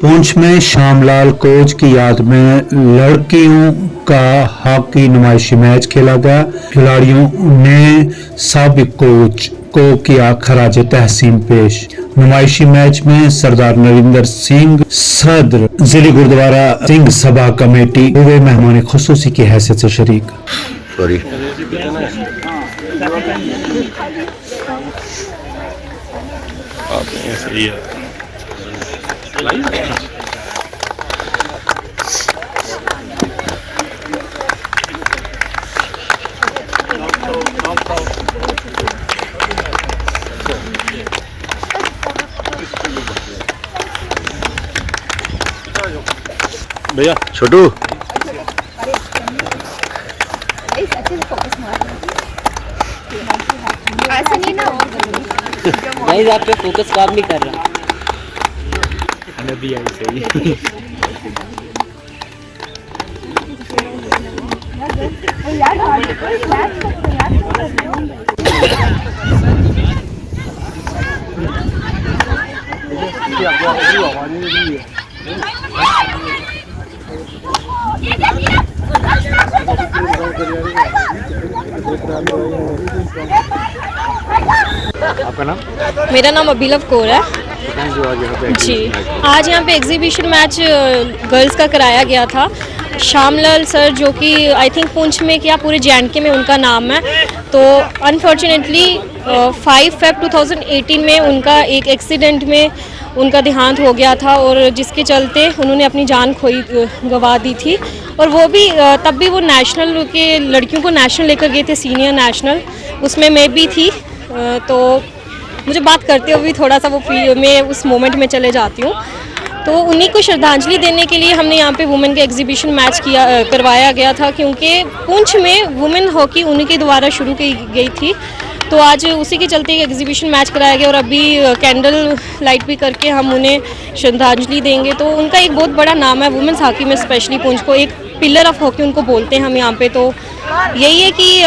पुंछ में शामलाल कोच की याद में लड़कियों का हॉकी नुमाइशी मैच खेला गया। खिलाड़ियों ने साबिक कोच को किया खराज तहसीन पेश। नुमाइशी मैच में सरदार नरिंदर सिंह सदर जिले गुरुद्वारा सिंह सभा कमेटी हुए मेहमान खुसूसी की हैसियत से शरीक। सॉरी सही है। भैया छोटू ऐसे नहीं ना गाइस आप पे फोकस काम नहीं कर रहा। नबी आई सही। आपका नाम? मेरा नाम अभिलव कौर है जी। आज यहाँ पे एग्जीबिशन मैच गर्ल्स का कराया गया था। श्यामलाल सर जो कि आई थिंक पुंछ में क्या पूरे JNK में उनका नाम है, तो अनफॉर्चुनेटली 5 Feb 2018 में उनका एक एक्सीडेंट में उनका देहांत हो गया था और जिसके चलते उन्होंने अपनी जान गंवा दी थी। और वो भी तब भी वो नेशनल के लड़कियों को नेशनल लेकर गए थे, सीनियर नेशनल, उसमें मैं भी थी। तो मुझे बात करते हुए थोड़ा सा वो मैं उस मोमेंट में चले जाती हूँ। तो उन्हीं को श्रद्धांजलि देने के लिए हमने यहाँ पे वुमेन का एग्जीबिशन मैच करवाया गया था, क्योंकि पुंछ में वुमेन हॉकी उन्हीं के द्वारा शुरू की गई थी। तो आज उसी के चलते एग्जीबिशन मैच कराया गया और अभी कैंडल लाइट भी करके हम उन्हें श्रद्धांजलि देंगे। तो उनका एक बहुत बड़ा नाम है वुमेन्स हॉकी में, स्पेशली पुंछ को एक पिलर ऑफ हॉकी उनको बोलते हैं हम यहाँ पे। तो यही है कि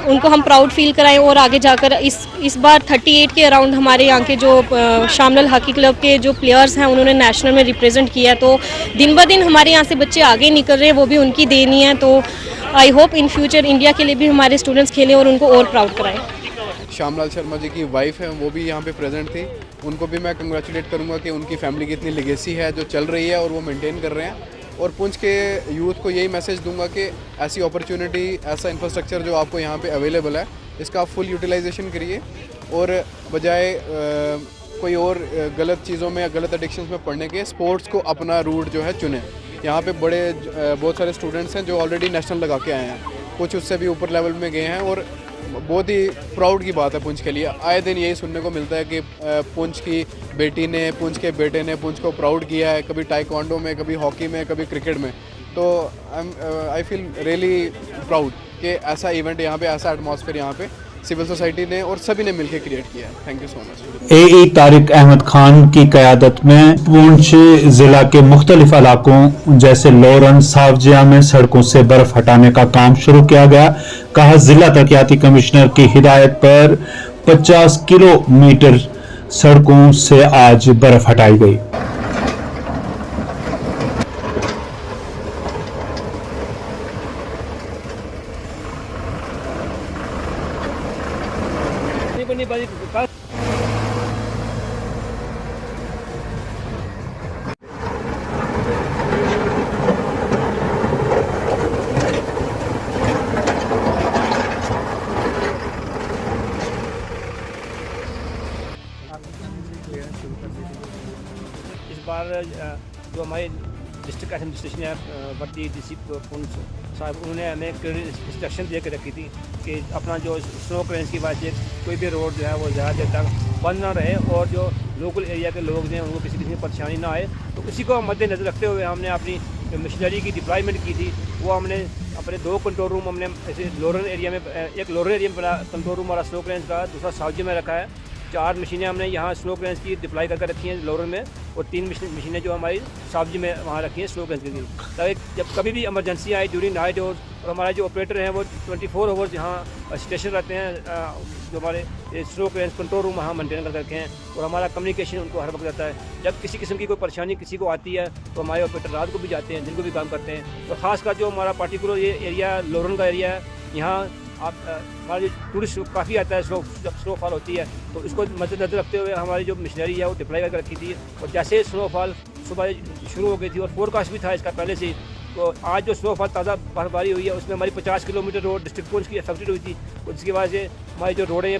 उनको हम प्राउड फील कराएं और आगे जाकर इस बार 38 के अराउंड हमारे यहाँ के जो शामलाल हॉकी क्लब के जो प्लेयर्स हैं उन्होंने नेशनल में रिप्रेजेंट किया है। तो दिन ब दिन हमारे यहाँ से बच्चे आगे निकल रहे हैं, वो भी उनकी देन ही है। तो I hope in future India के लिए भी हमारे स्टूडेंट्स खेलें और उनको और प्राउड कराएं। श्यामलाल शर्मा जी की वाइफ है, वो भी यहाँ पे प्रेजेंट थी। उनको भी मैं कंग्रेचुलेट करूँगा कि उनकी फैमिली की इतनी लेगेसी है जो चल रही है और वो मेंटेन कर रहे हैं। और पुंछ के यूथ को यही मैसेज दूंगा कि ऐसी अपॉर्चुनिटी, ऐसा इंफ्रास्ट्रक्चर जो आपको यहाँ पे अवेलेबल है, इसका आप फुल यूटिलाइजेशन करिए और बजाय कोई और गलत चीज़ों में, गलत एडिक्शंस में पढ़ने के स्पोर्ट्स को अपना रूट जो है चुनें। यहाँ पे बहुत सारे स्टूडेंट्स हैं जो ऑलरेडी नेशनल लगा के आए हैं, कुछ उससे भी ऊपर लेवल में गए हैं और बहुत ही प्राउड की बात है पुंछ के लिए। आए दिन यही सुनने को मिलता है कि पुंछ की बेटी ने, पुंछ के बेटे ने पुंछ को प्राउड किया है, कभी टाइक्वांडो में, कभी हॉकी में, कभी क्रिकेट में। तो आई फील रियली प्राउड कि ऐसा इवेंट यहाँ पे, ऐसा एटमॉस्फेयर यहाँ पे सिविल सोसाइटी ने और सभी ने मिलकर क्रिएट किया है। Thank you so much. AE Tariq Ahmad Khan की क़यादत में पुंछ जिला के मुख्तलिफ इलाकों जैसे लोरन, सावजिया में सड़कों से बर्फ हटाने का काम शुरू किया गया। कहा, जिला तरक्याती कमिश्नर की हिदायत पर 50 किलोमीटर सड़कों से आज बर्फ हटाई गई। इस बार जो हमारे डिस्ट्रिक्ट एडमिनिस्ट्रेशन है, वर्दी DC पुंछ साहब, उन्होंने हमें इंस्ट्रक्शन दे कर रखी थी कि अपना जो स्नो क्रेंस की वजह से कोई भी रोड जो है वो ज़्यादा देर तक बंद ना रहे और जो लोकल एरिया के लोग हैं उनको किसी किसी परेशानी ना आए। तो इसी को मद्देनज़र रखते हुए हमने अपनी मशीनरी की डिप्लॉयमेंट की थी। वो हमने अपने 2 कंट्रोल रूम हमने ऐसे लोरन एरिया में, एक लोरन एरिया में बना कंट्रोल रूम हमारा स्नो क्रेंस का, दूसरा साउजी में रखा है। 4 मशीनें हमने यहाँ स्लो क्रेन्स की डिप्लाई करके रखी हैं लोरन में, और 3 मशीनें जो हमारी सावजी में वहाँ रखी हैं स्लो क्रेन्स के लिए, ताकि जब कभी भी इमरजेंसी आए ड्यूरिंग नाइट, और हमारे जो ऑपरेटर हैं वो 24 आवर्स यहाँ स्टेशन रहते हैं, जो हमारे स्लो क्रेन्स कंट्रोल रूम वहाँ मेंटेन कर रखे हैं, और हमारा कम्युनिकेशन उनको हर वक्त रहता है। जब किसी किस्म की कोई परेशानी किसी को आती है तो हमारे ऑपरेटर रात को भी जाते हैं, दिन को भी काम करते हैं। और ख़ासकर जो हमारा पार्टिकुलर ये एरिया लोरन का एरिया है, यहाँ आप हमारा जो टूरिस्ट काफ़ी आता है जब स्नोफॉल होती है, तो इसको मद्देनजर रखते हुए हमारी जो मशीनरी है वो डिप्लाई करके रखी थी। और जैसे स्नोफॉल सुबह शुरू हो गई थी और फोरकास्ट भी था इसका पहले से, तो आज जो स्नोफॉल ताज़ा बर्फबारी हुई है उसमें हमारी 50 किलोमीटर रोड डिस्ट्रिक्ट पुंछ की अफेक्टेड हुई थी। जिसकी वजह से हमारी जो रोड है ये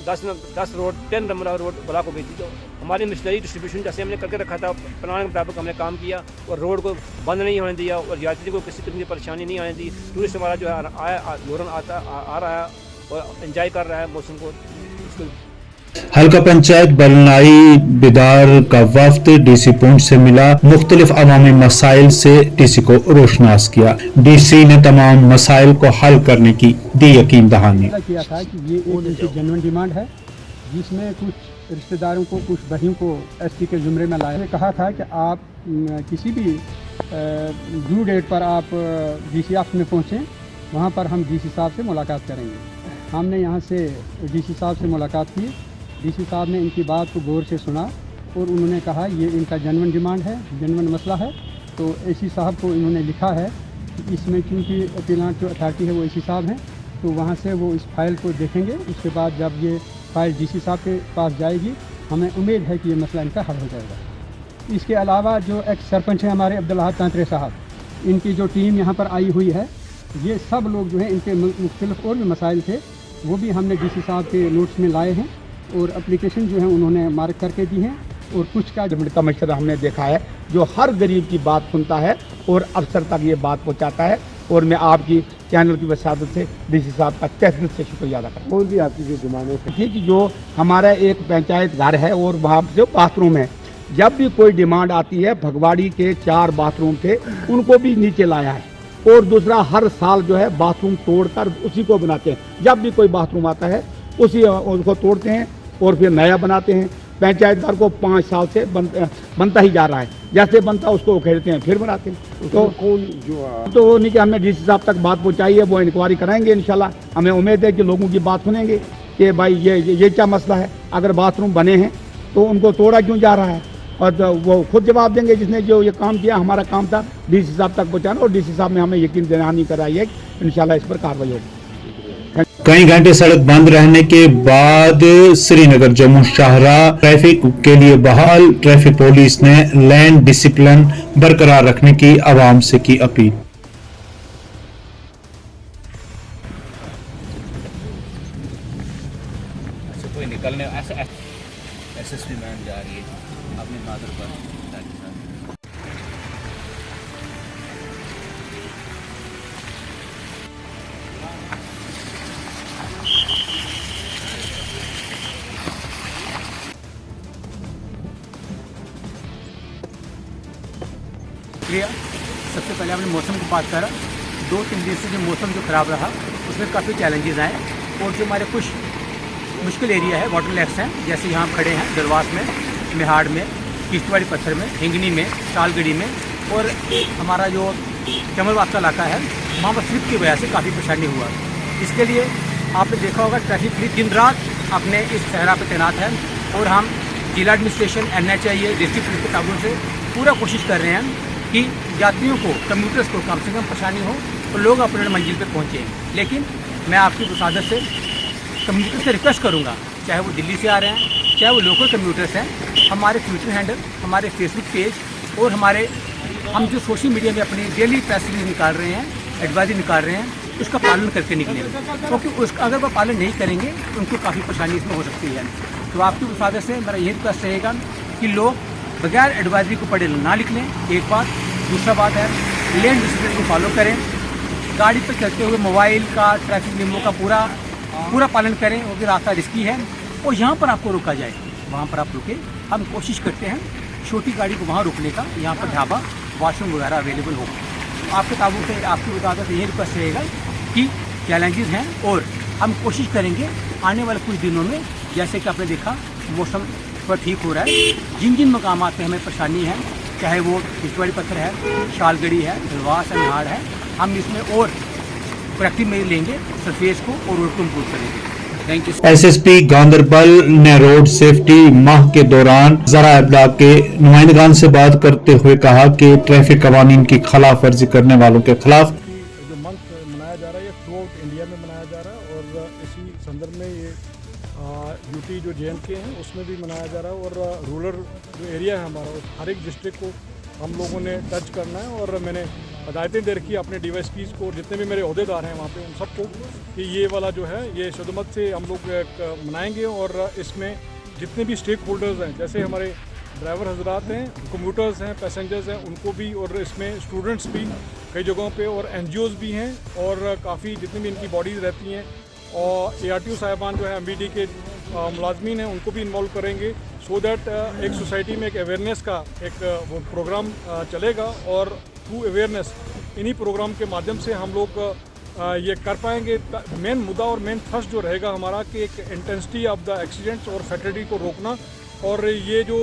10 रोड 10 नंबर रोड ब्लॉक हो गई थी। तो हमारी मशीनरी डिस्ट्रीब्यूशन जैसे हमने करके रखा था प्लान के मुताबिक हमने काम किया, और रोड को बंद नहीं होने दिया, और यात्री को किसी किस्म की परेशानी नहीं आने दी। टूरिस्ट हमारा जो है आया लोरन आ रहा है और एंजॉय कर रहा है मौसम को। हल्का पंचायत बलनाई बिदार का वफ्द डीसी पुंछ से मिला, मुख्तलिफ अवामी मसाइल से डीसी को रोशनास किया। डीसी ने तमाम मसाइल को हल करने की दी यकीन दहानी किया था कि ये एक उनकी जेन्युइन डिमांड है, जिसमें कुछ रिश्तेदारों को, कुछ बहनों को एसटी के जुमरे में लाया। कहा था कि आप किसी भी ड्यू डेट पर आप डीसी ऑफिस में पहुँचें, वहाँ पर हम डीसी साहब से मुलाकात करेंगे। हमने यहाँ से डीसी साहब से मुलाकात की। डीसी साहब ने इनकी बात को गौर से सुना और उन्होंने कहा ये इनका जेन्युइन डिमांड है, जेन्युइन मसला है। तो एसी साहब को इन्होंने लिखा है कि इसमें चूँकि अपीलाट जो अथॉरिटी है वो एसी साहब हैं, तो वहाँ से वो इस फाइल को देखेंगे। उसके बाद जब ये फाइल डीसी साहब के पास जाएगी, हमें उम्मीद है कि ये मसला इनका हल हो जाएगा। इसके अलावा जो एक्स सरपंच हैं हमारे अब्दुल तांतरे साहब, इनकी जो टीम यहाँ पर आई हुई है, ये सब लोग जो हैं इनके मुख्तलिफ और भी मसाइल थे, वो भी हमने डीसी साहब के नोट्स में लाए हैं और एप्लीकेशन जो है उन्होंने मार्क करके दी हैं। और कुछ का का मशरा हमने देखा है जो हर गरीब की बात सुनता है और अफसर तक ये बात पहुंचाता है। और मैं आपकी चैनल की वसादत से डीसी साहब का तहे दिल से शुक्रिया अदा करता हूँ। और भी आपकी जो डिमांडें थी कि जो हमारा एक पंचायत घर है और वहाँ जो बाथरूम है, जब भी कोई डिमांड आती है, भगवाड़ी के 4 बाथरूम थे उनको भी नीचे लाया है। और दूसरा, हर साल जो है बाथरूम तोड़कर उसी को बनाते हैं। जब भी कोई बाथरूम आता है उसी उसको तोड़ते हैं और फिर नया बनाते हैं। पंचायत घर को 5 साल से बनता ही जा रहा है, जैसे बनता उसको उखेड़ते हैं फिर बनाते हैं। तो कौन जो वो नहीं कि हमने डीसी साहब तक बात पहुंचाई है, वो इंक्वायरी कराएंगे इंशाल्लाह। हमें उम्मीद है कि लोगों की बात सुनेंगे कि भाई ये क्या मसला है, अगर बाथरूम बने हैं तो उनको तोड़ा क्यों जा रहा है, और तो वो खुद जवाब देंगे जिसने जो ये काम किया। हमारा काम था डीसी साहब तक पहुँचाना, और डीसी साहब ने हमें यकीन दहानी कराई है कि इंशाल्लाह इस पर कार्रवाई होगी। कई घंटे सड़क बंद रहने के बाद श्रीनगर जम्मू शाहराह ट्रैफिक के लिए बहाल। ट्रैफिक पुलिस ने लैंड डिसिप्लिन बरकरार रखने की आवाम से की अपील। कोई निकलने ऐसे एसएसपी मैम जा रही है अपने फादर पर। सबसे पहले हमने मौसम की बात करा। 2-3 दिन से जो मौसम जो ख़राब रहा उसमें काफ़ी चैलेंजेस आए, और जो हमारे कुछ मुश्किल एरिया है, वाटर लैक्स हैं, जैसे यहाँ खड़े हैं दरवास में, मेहाड़ में, किश्तवाड़ी पत्थर में, हिंगनी में, टालगढ़ी में, और हमारा जो चमलबाग का इलाका है वहाँ पर स्लिप की वजह से काफ़ी परेशानी हुआ। इसके लिए आपने देखा होगा ट्रैफिक पुलिस दिन रात अपने इस शहरा पर तैनात है, और हम जिला एडमिनिस्ट्रेशन, NHIA, डिस्ट्रिक्ट पुलिस के ताबून से पूरा कोशिश कर रहे हैं कि यात्रियों को, कम्यूटर्स को कम से कम परेशानी हो और लोग अपने मंजिल पर पहुँचें। लेकिन मैं आपकी वसादत से कम्यूटर्स से रिक्वेस्ट करूँगा, चाहे वो दिल्ली से आ रहे हैं, चाहे वो लोकल कम्यूटर्स हैं, हमारे ट्विटर हैंडल, हमारे फेसबुक पेज और हम जो सोशल मीडिया में अपनी डेली प्रेस रिलीज निकाल रहे हैं, एडवाइजरी निकाल रहे हैं, उसका पालन करके निकलें, क्योंकि उसका अगर वो पालन नहीं करेंगे तो उनको काफ़ी परेशानी इसमें हो सकती है। तो आपकी वसादत से मेरा यही रिक्वेस्ट रहेगा कि लोग बगैर एडवाइजरी को पढ़े ना निकलें, एक बात। दूसरा बात है, लेन डिसिप्लिन को फॉलो करें, गाड़ी पर चलते हुए मोबाइल का, ट्रैफिक नियमों का पूरा पालन करें, क्योंकि रास्ता रिस्की है। और यहाँ पर आपको रोका जाए, वहाँ पर आप रुके। हम कोशिश करते हैं छोटी गाड़ी को वहाँ रोकने का, यहाँ पर ढाबा, वॉशरूम वगैरह अवेलेबल हो। आपके ताबू से आपकी वजाहत यही रिक्वेस्ट रहेगा कि चैलेंजेस हैं, और हम कोशिश करेंगे आने वाले कुछ दिनों में, जैसे कि आपने देखा मौसम थोड़ा ठीक हो रहा है। जिन जिन मकामात पे हमें परेशानी है, चाहे वो किश्तवाड़ी पत्थर है, शालगढ़ी है, दलवास है, निहाड़ है, हम इसमें और करेक्टिव मेजर लेंगे, सरफेस को और रोड को इम्प्रूव करेंगे। Thank you. एसएसपी गांधरबल ने रोड सेफ्टी माह के दौरान ज़रा इब्लाग के नुमाइंदगान से बात करते हुए कहा कि ट्रैफिक कवानीन की खिलाफ वर्जी करने वालों के खिलाफ जो मंथ मनाया जा रहा है ये थ्रू आउट इंडिया में मनाया जा रहा है और इसी संदर्भ में ये यूटी जो JNK हैं उसमें भी मनाया जा रहा है और रूरल जो एरिया है हमारा उस हर एक डिस्ट्रिक्ट को हम लोगों ने टच करना है और मैंने हदायतें दे रखी अपने DYSPs को, जितने भी मेरे अहदेदार हैं वहाँ पे उन सबको कि ये वाला जो है ये शुद्धमत से हम लोग मनाएंगे और इसमें जितने भी स्टेक होल्डर्स हैं, जैसे हमारे ड्राइवर हजरात हैं, कम्यूटर्स हैं, पैसेंजर्स हैं, उनको भी, और इसमें स्टूडेंट्स भी कई जगहों पे और NGOs भी हैं और काफ़ी जितनी भी इनकी बॉडीज़ रहती हैं और ARTO साहिबान जो है MBD के मुलाजमीन हैं उनको भी इन्वॉल्व करेंगे सो दैट एक सोसाइटी में एक अवेयरनेस का एक वो प्रोग्राम चलेगा और थ्रू अवेयरनेस इन्हीं प्रोग्राम के माध्यम से हम लोग ये कर पाएंगे। मेन मुद्दा और मेन थ्रस्ट जो रहेगा हमारा कि एक इंटेंसिटी ऑफ द एक्सीडेंट्स और फैटलिटी को रोकना, और ये जो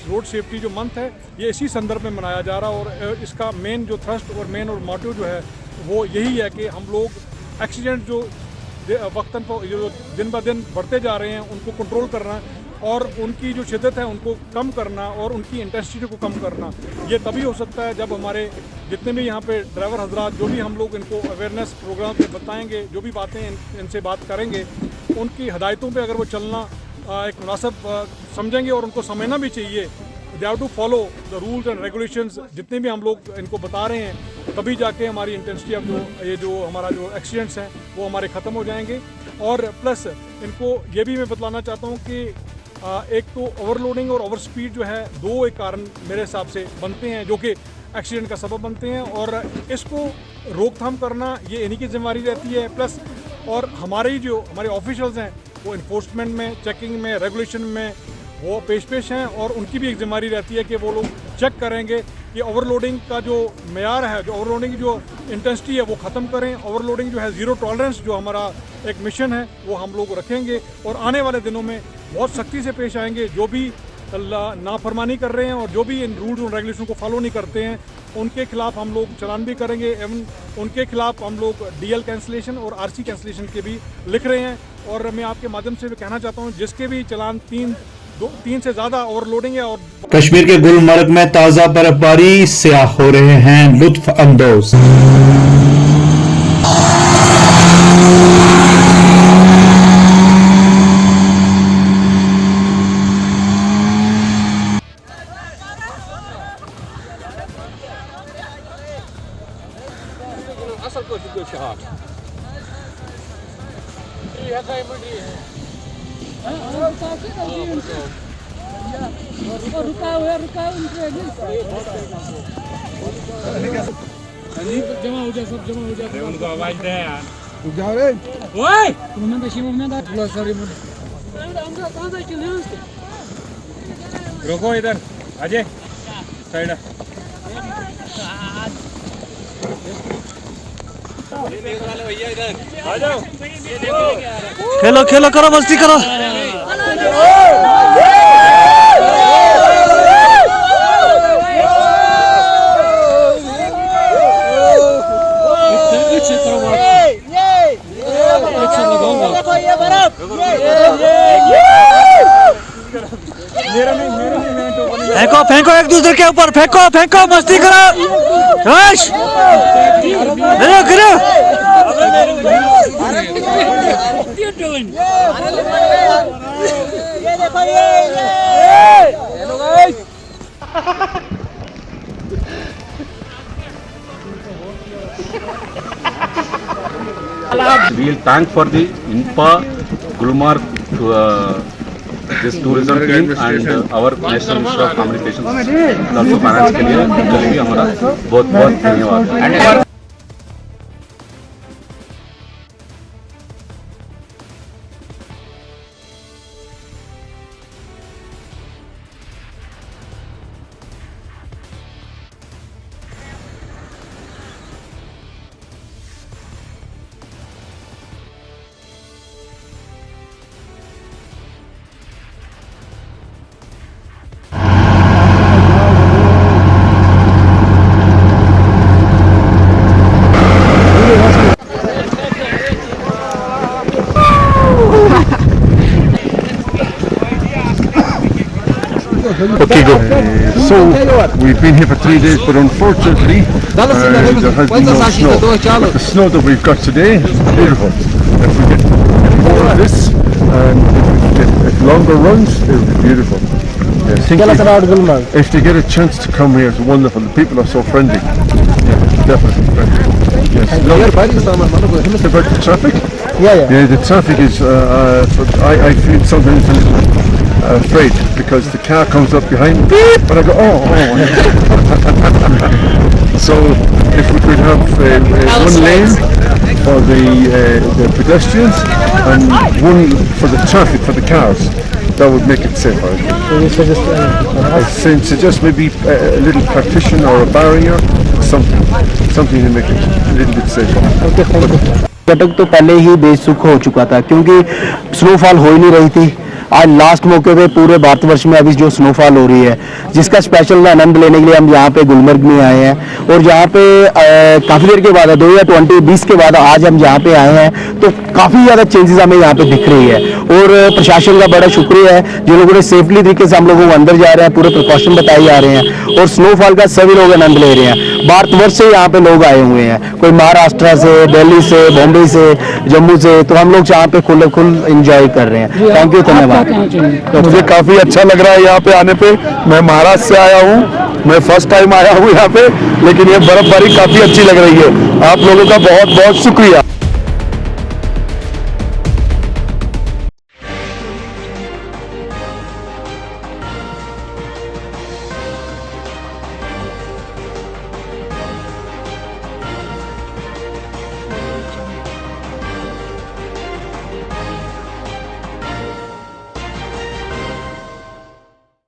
रोड सेफ्टी जो मंथ है ये इसी संदर्भ में मनाया जा रहा है और इसका मेन जो थ्रस्ट और मेन और मोटिव जो है वो यही है कि हम लोग एक्सीडेंट जो वक्तन पर जो दिन ब दिन बढ़ते जा रहे हैं उनको कंट्रोल करना और उनकी जो शिद्दत है उनको कम करना और उनकी इंटेंसिटी को कम करना। ये तभी हो सकता है जब हमारे जितने भी यहाँ पे ड्राइवर हजरात जो भी हम लोग इनको अवेयरनेस प्रोग्राम पे बताएंगे, जो भी बातें इनसे बात करेंगे, उनकी हदायतों पे अगर वो चलना एक मुनासिब समझेंगे और उनको समझना भी चाहिए। They have to follow the rules and regulations जितने भी हम लोग इनको बता रहे हैं, तभी जाके हमारी इंटेंसिटी ऑफ जो हमारा जो एक्सीडेंट्स हैं वो हमारे ख़त्म हो जाएंगे। और प्लस इनको ये भी मैं बतलाना चाहता हूँ कि एक तो ओवरलोडिंग और ओवर स्पीड जो है दो एक कारण मेरे हिसाब से बनते हैं जो कि एक्सीडेंट का सबब बनते हैं और इसको रोकथाम करना ये इन्हीं की जिम्मेदारी रहती है। प्लस और हमारे ऑफिशियल्स हैं वो इन्फोर्समेंट में, चेकिंग में, रेगुलेशन में वो पेश हैं और उनकी भी एक जिम्मेदारी रहती है कि वो लोग चेक करेंगे कि ओवरलोडिंग का जो मेयार है, जो ओवरलोडिंग की जो इंटेंसिटी है वो ख़त्म करें। ओवरलोडिंग जो है ज़ीरो टॉलरेंस जो हमारा एक मिशन है वो हम लोग रखेंगे और आने वाले दिनों में बहुत सख्ती से पेश आएंगे। जो भी नाफरमानी कर रहे हैं और जो भी इन रूल्स और रेगुलेशन को फॉलो नहीं करते हैं उनके खिलाफ हम लोग चालान भी करेंगे। एवं उनके खिलाफ हम लोग DL कैंसिलेशन और RC कैंसिलेशन के भी लिख रहे हैं। और मैं आपके माध्यम से कहना चाहता हूँ जिसके भी चालान तीन से ज़्यादा ओवरलोडिंग है और कश्मीर के गुलमर्ग में ताज़ा बर्फबारी से हो रहे हैं लुत्फ अंदोज। जमा हो जाए, सब जमा हो जाए। उनको आवाज दे यार। जाओ रे ओए रुको इधर अजय साइड भैया इधर आ जाओ। खेलो खेलो करो मस्ती करो। फेंको फेंको एक दूसरे के ऊपर, फेंको फेंको मस्ती करो। करो करो We'll thank for the INPA Gulmarg this tourism team and our National Ministry of Communications also finance के लिए कल भी हमारा बहुत बहुत धन्यवाद। Okay, go. So we've been here for 3 days, but unfortunately there has been no snow. But the snow that we've got today is beautiful. If we get more of this and if longer runs, it will be beautiful. I think if they get a chance to come here, it's wonderful. The people are so friendly. Yeah, definitely friendly. Yes. About the traffic? Yeah, the traffic is, I feel sometimes a little afraid because the car comes up behind me and I go, oh. So if we could have one lane for the pedestrians and one for the traffic for the cars, that would make it safer. I suggest maybe a little partition or a barrier, something to make it a little bit safer. पर्यटक तो पहले ही बेसुख हो चुका था क्योंकि snowfall हो ही नहीं रही थी। आज लास्ट मौके पे पूरे भारतवर्ष में अभी जो स्नोफॉल हो रही है जिसका स्पेशल आनंद लेने के लिए हम यहाँ पे गुलमर्ग में आए हैं और यहाँ पे काफ़ी देर के बाद 2020 के बाद आज हम यहाँ पे आए हैं तो काफ़ी ज़्यादा चेंजेस हमें यहाँ पे दिख रही है और प्रशासन का बड़ा शुक्रिया है जिन लोगों ने सेफली तरीके से हम लोगों को अंदर जा रहे हैं, पूरे प्रिकॉशन बताए जा रहे हैं और स्नोफॉल का सभी लोग आनंद ले रहे हैं। भारतवर्ष से यहाँ पे लोग आए हुए हैं, कोई महाराष्ट्र से, दिल्ली से, बॉम्बे से, जम्मू से, तो हम लोग यहाँ पे खुल इंजॉय कर रहे हैं। थैंक यू, धन्यवाद। तो मुझे काफ़ी अच्छा लग रहा है यहाँ पे आने पे। मैं महाराष्ट्र से आया हूँ, मैं फर्स्ट टाइम आया हूँ यहाँ पे, लेकिन ये बर्फबारी काफ़ी अच्छी लग रही है। आप लोगों का बहुत बहुत शुक्रिया।